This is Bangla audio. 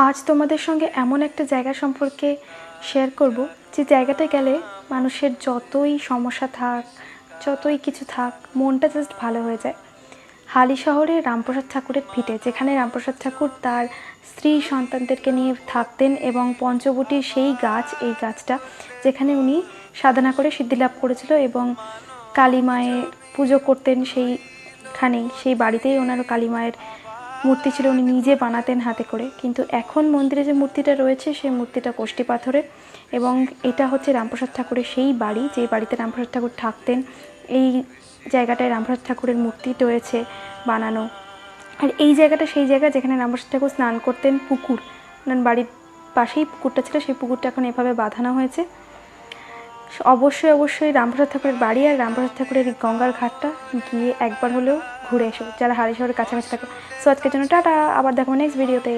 আজ তোমাদের সঙ্গে এমন একটা জায়গা সম্পর্কে শেয়ার করব যে জায়গাটায় গেলে মানুষের যতই সমস্যা থাক, যতই কিছু থাক, মনটা জাস্ট ভালো হয়ে যায়। হালি শহরে রামপ্রসাদ ঠাকুরের ভিটে, যেখানে রামপ্রসাদ ঠাকুর তার স্ত্রী সন্তানদেরকে নিয়ে থাকতেন এবং পঞ্চবটির সেই গাছ, এই গাছটা যেখানে উনি সাধনা করে সিদ্ধিলাভ করেছিল এবং কালী মায়ের পুজো করতেন, সেইখানেই, সেই বাড়িতেই ওনারও কালী মায়ের মূর্তি ছিল, উনি নিজে বানাতেন হাতে করে। কিন্তু এখন মন্দিরে যে মূর্তিটা রয়েছে সেই মূর্তিটা কোষ্ঠী পাথরের, এবং এটা হচ্ছে রামপ্রসাদ ঠাকুরের সেই বাড়ি, যে বাড়িতে রামপ্রসাদ ঠাকুর থাকতেন। এই জায়গাটায় রামপ্রসাদ ঠাকুরের মূর্তি রয়েছে বানানো। আর এই জায়গাটা সেই জায়গা যেখানে রামপ্রসাদ ঠাকুর স্নান করতেন। পুকুর, ওনার বাড়ির পাশেই পুকুরটা ছিল, সেই পুকুরটা এখন এভাবে বাঁধানো হয়েছে। অবশ্যই অবশ্যই রামপ্রসাদ ঠাকুরের বাড়ি আর রামপ্রসাদ ঠাকুরের এই গঙ্গার ঘাটটা গিয়ে একবার হলেও ঘুরে এসো, যারা হালি শহরের কাছাকাছি থাকো। সো আজকের জন্য টাটা, আবার দেখো নেক্সট ভিডিওতে।